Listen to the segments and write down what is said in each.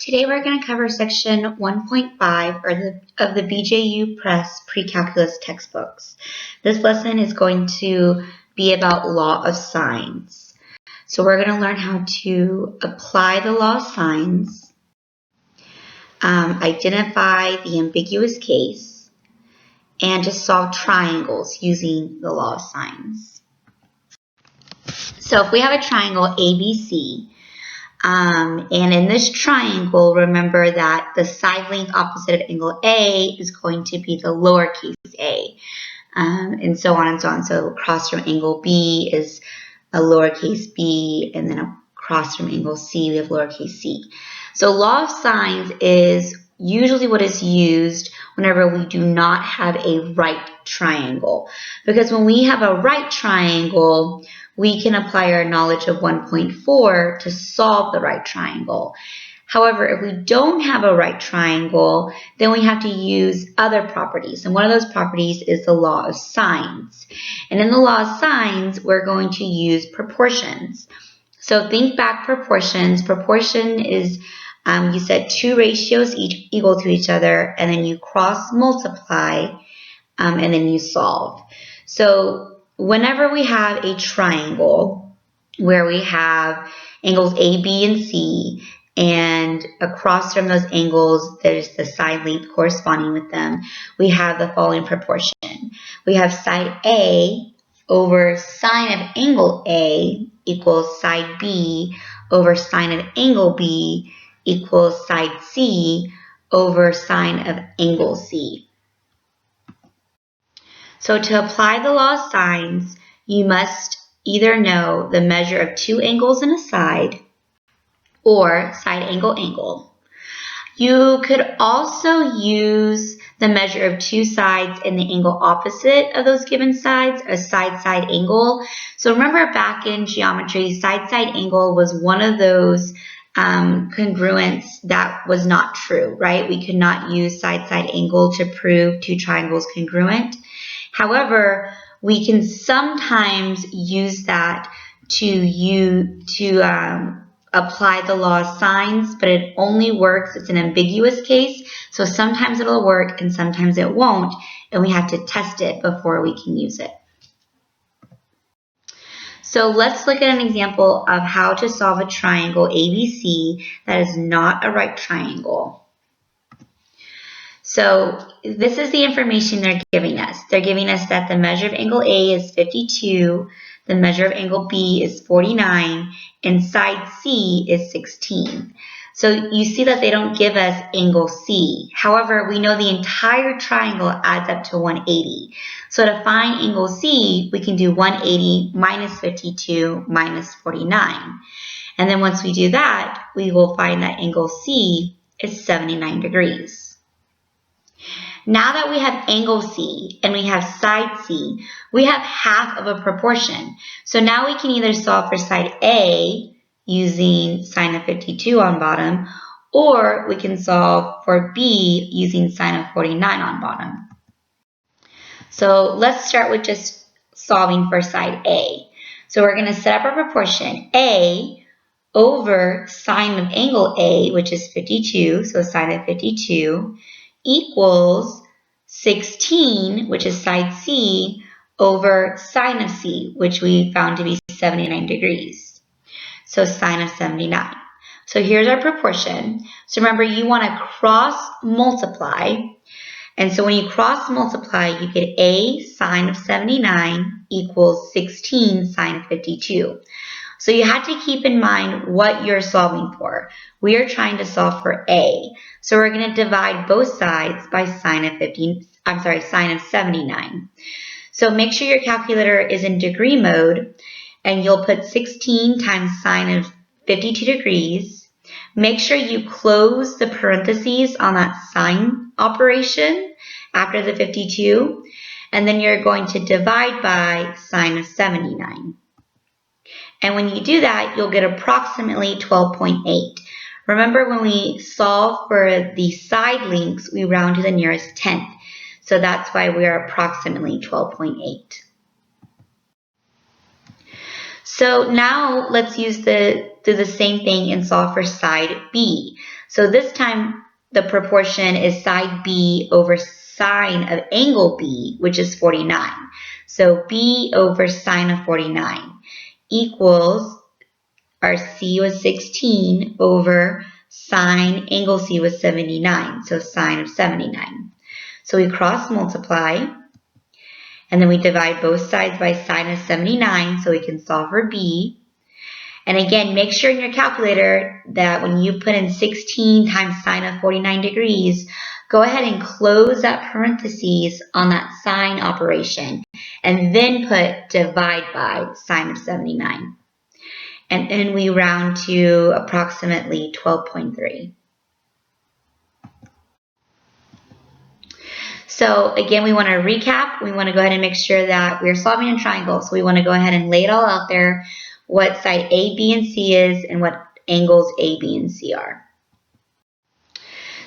Today we're going to cover section 1.5 of the BJU Press Pre-Calculus textbooks. This lesson is going to be about law of sines. So we're going to learn how to apply the law of sines, identify the ambiguous case, and to solve triangles using the law of sines. So if we have a triangle ABC, and in this triangle, remember that the side length opposite of angle A is going to be the lowercase a, and so on and so on. So across from angle B is a lowercase b, and then across from angle C, we have lowercase c. So law of sines is usually what is used whenever we do not have a right triangle. Because when we have a right triangle, we can apply our knowledge of 1.4 to solve the right triangle. However, if we don't have a right triangle, then we have to use other properties. And one of those properties is the law of sines. And in the law of sines, we're going to use proportions. So think back proportions. Proportion is, you said two ratios each equal to each other, and then you cross multiply, and then you solve. So whenever we have a triangle where we have angles A, B, and C, and across from those angles there's the side length corresponding with them, we have the following proportion. We have side A over sine of angle A equals side B over sine of angle B equals side C over sine of angle C. So to apply the law of sines, you must either know the measure of two angles in a side or side angle angle. You could also use the measure of two sides and the angle opposite of those given sides, a side-side angle. So remember back in geometry, side-side angle was one of those congruents that was not true, right? We could not use side-side angle to prove two triangles congruent. However, we can sometimes use that to apply the law of sines, but it only works, it's an ambiguous case, so sometimes it'll work and sometimes it won't, and we have to test it before we can use it. So let's look at an example of how to solve a triangle ABC that is not a right triangle. So this is the information they're giving us. They're giving us that the measure of angle A is 52, the measure of angle B is 49, and side C is 16. So you see that they don't give us angle C. However, we know the entire triangle adds up to 180. So to find angle C, we can do 180 minus 52 minus 49. And then once we do that, we will find that angle C is 79 degrees. Now that we have angle C and we have side C, we have half of a proportion. So now we can either solve for side A using sine of 52 on bottom, or we can solve for B using sine of 49 on bottom. So let's start with just solving for side A. So we're going to set up our proportion A over sine of angle A, which is 52, so sine of 52, equals 16, which is side C, over sine of C, which we found to be 79 degrees. So sine of 79. So here's our proportion. So remember, you want to cross multiply. And so when you cross multiply, you get A sine of 79 equals 16 sine of 52. So you have to keep in mind what you're solving for. We are trying to solve for A. So we're going to divide both sides by sine of 79. So make sure your calculator is in degree mode, and you'll put 16 times sine of 52 degrees. Make sure you close the parentheses on that sine operation after the 52, and then you're going to divide by sine of 79. And when you do that, you'll get approximately 12.8. Remember, when we solve for the side lengths, we round to the nearest tenth. So that's why we are approximately 12.8. So now let's do the same thing and solve for side B. So this time the proportion is side B over sine of angle B, which is 49. So B over sine of 49 equals, our C was 16 over sine angle C was 79. So sine of 79. So we cross multiply, and then we divide both sides by sine of 79 so we can solve for B. And again, make sure in your calculator that when you put in 16 times sine of 49 degrees, go ahead and close that parentheses on that sine operation, and then put divide by sine of 79. And then we round to approximately 12.3. So again, we want to recap. We want to go ahead and make sure that we're solving a triangle. So we want to go ahead and lay it all out there, what side A, B, and C is, and what angles A, B, and C are.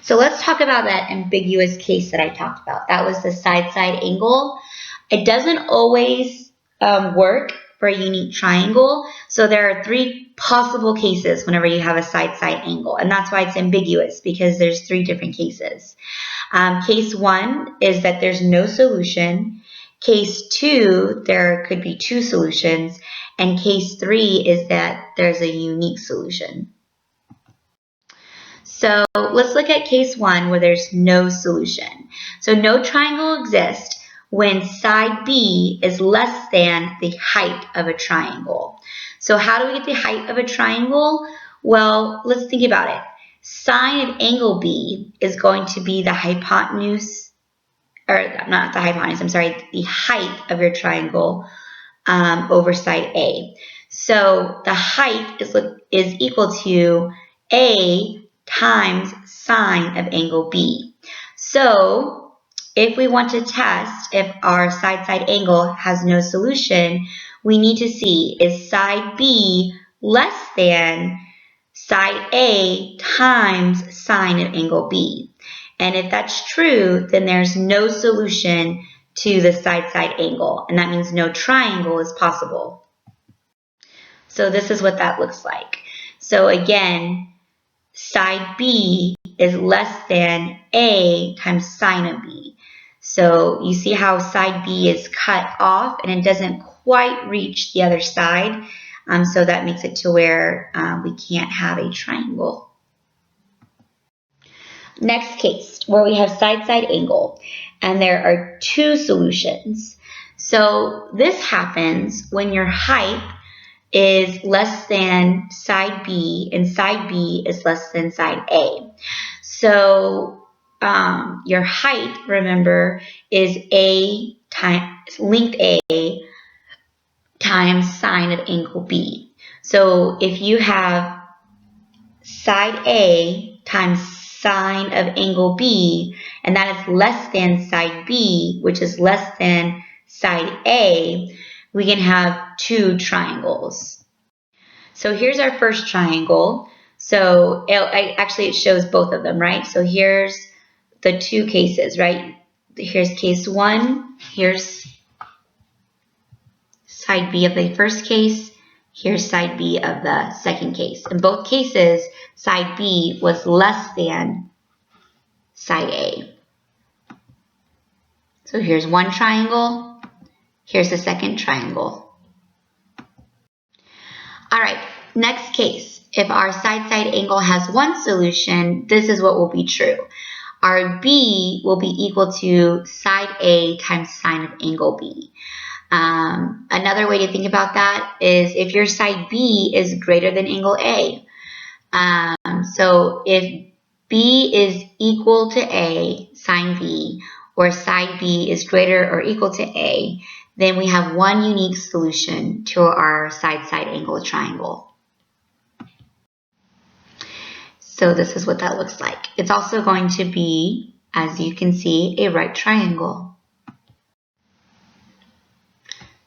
So let's talk about that ambiguous case that I talked about. That was the side-side angle. It doesn't always work for a unique triangle. So there are three possible cases whenever you have a side-side angle. And that's why it's ambiguous, because there's three different cases. Case 1 is that there's no solution. Case 2, there could be two solutions. And case 3 is that there's a unique solution. So let's look at case 1 where there's no solution. So no triangle exists when side B is less than the height of a triangle. So how do we get the height of a triangle? Well, let's think about it. Sine of angle B is going to be the hypotenuse, or not the hypotenuse, I'm sorry, the height of your triangle over side A. So the height is equal to A times sine of angle B. So if we want to test if our side-side angle has no solution, we need to see, is side B less than side A times sine of angle B? And if that's true, then there's no solution to the side-side angle, and that means no triangle is possible. So this is what that looks like. So again, side B is less than A times sine of B. So you see how side B is cut off and it doesn't quite reach the other side. So that makes it to where we can't have a triangle. Next case, where we have side-side angle, and there are two solutions. So this happens when your height is less than side B, and side B is less than side A. So your height, remember, is A times length A times sine of angle B. So if you have side A times sine of angle B, and that is less than side B, which is less than side A, we can have two triangles. So here's our first triangle. So actually it shows both of them, right? So here's the two cases, right? Here's case 1, here's side B of the first case, here's side B of the second case. In both cases, side B was less than side A. So here's one triangle, here's the second triangle. All right, next case. If our side-side angle has one solution, this is what will be true. Our B will be equal to side A times sine of angle B. Another way to think about that is if your side B is greater than angle A. So if B is equal to A, sine B, or side B is greater or equal to A, then we have one unique solution to our side-side angle triangle. So this is what that looks like. It's also going to be, as you can see, a right triangle.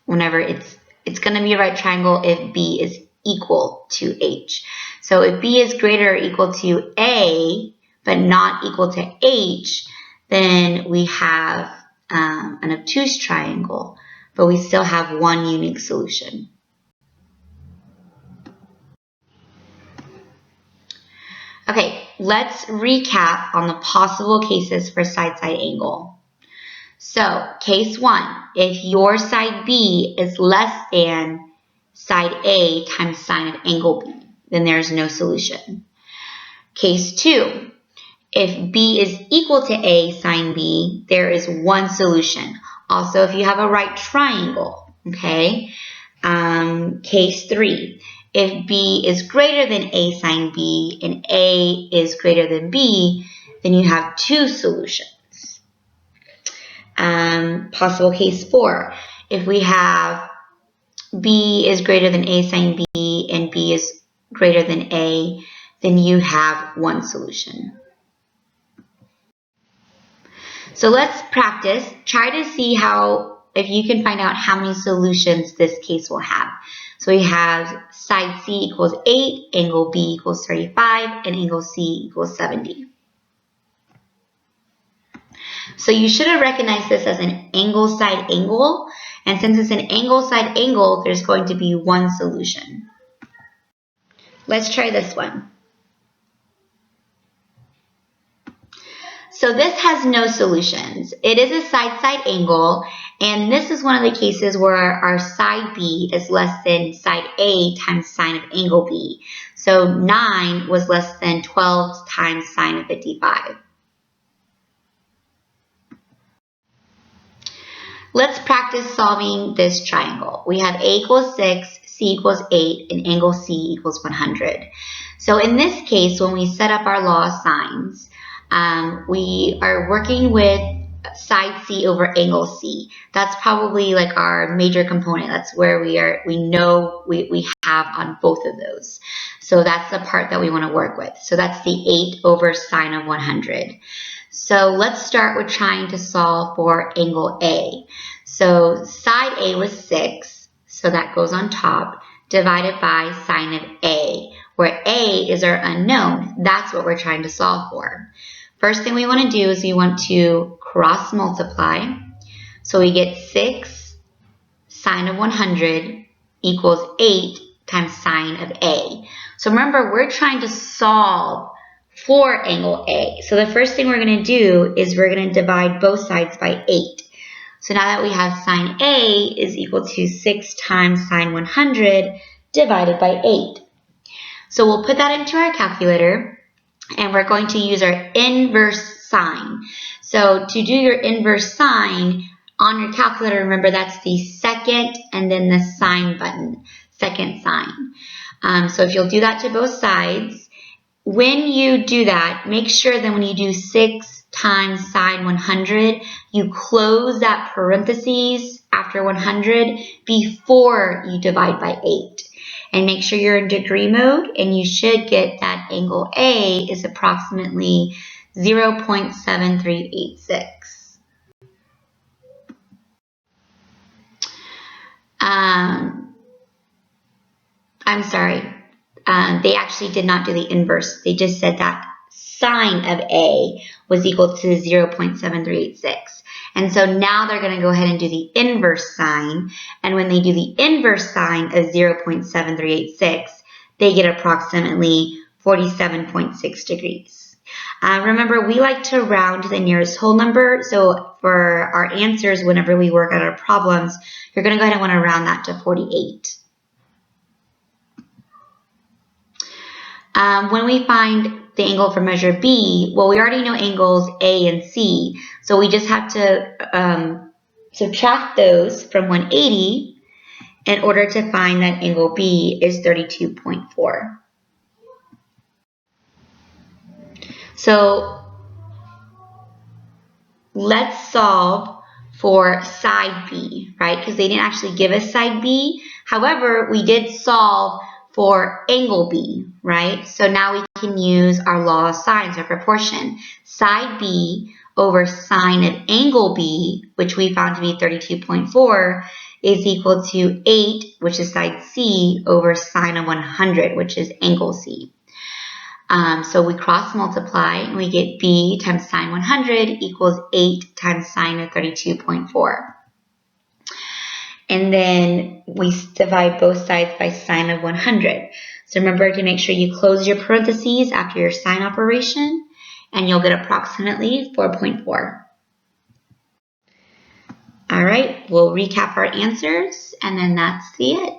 Whenever it's going to be a right triangle if B is equal to H. So if B is greater or equal to A, but not equal to H, then we have an obtuse triangle, but we still have one unique solution. Okay, let's recap on the possible cases for side-side angle. So, case 1, if your side B is less than side A times sine of angle B, then there's no solution. Case 2, if B is equal to A sine B, there is one solution. Also, if you have a right triangle, okay? Case 3, if B is greater than A sine B and A is greater than B, then you have two solutions. Possible case 4, if we have B is greater than A sine B and B is greater than A, then you have one solution. So let's practice. Try to see if you can find out how many solutions this case will have. So we have side C equals 8, angle B equals 35, and angle C equals 70. So you should have recognized this as an angle side angle. And since it's an angle side angle, there's going to be one solution. Let's try this one. So this has no solutions. It is a side-side angle, and this is one of the cases where our side B is less than side A times sine of angle B. So 9 was less than 12 times sine of 55. Let's practice solving this triangle. We have A equals 6, C equals 8, and angle C equals 100. So in this case, when we set up our law of sines, we are working with side C over angle C. That's probably like our major component. That's where we have on both of those. So that's the part that we want to work with. So that's the 8 over sine of 100. So let's start with trying to solve for angle A. So side A was 6, so that goes on top, divided by sine of A, where A is our unknown. That's what we're trying to solve for. First thing we want to do is we want to cross multiply. So we get 6 sine of 100 equals 8 times sine of A. So remember, we're trying to solve for angle A. So the first thing we're going to do is we're going to divide both sides by 8. So now that we have sine A is equal to 6 times sine 100 divided by 8. So we'll put that into our calculator, and we're going to use our inverse sine. So to do your inverse sine on your calculator, remember that's the second and then the sine button, second sine. So if you'll do that to both sides, when you do that, make sure that when you do 6 times sine 100, you close that parentheses after 100 before you divide by 8. And make sure you're in degree mode, and you should get that angle A is approximately 0.7386. I'm sorry. They actually did not do the inverse. They just said that sine of A was equal to 0.7386. And so now they're going to go ahead and do the inverse sine. And when they do the inverse sine of 0.7386, they get approximately 47.6 degrees. Remember, we like to round to the nearest whole number. So for our answers, whenever we work out our problems, you're going to go ahead and want to round that to 48. When we find the angle for measure B, well, we already know angles A and C, so we just have to subtract those from 180 in order to find that angle B is 32.4. So let's solve for side B, right? Because they didn't actually give us side B. However, we did solve for angle B, right? So now we can use our law of sines or proportion. Side B over sine of angle B, which we found to be 32.4, is equal to 8, which is side C, over sine of 100, which is angle C. So we cross multiply, and we get B times sine 100 equals 8 times sine of 32.4. And then we divide both sides by sine of 100. So remember to make sure you close your parentheses after your sign operation, and you'll get approximately 4.4. All right, we'll recap our answers, and then that's it.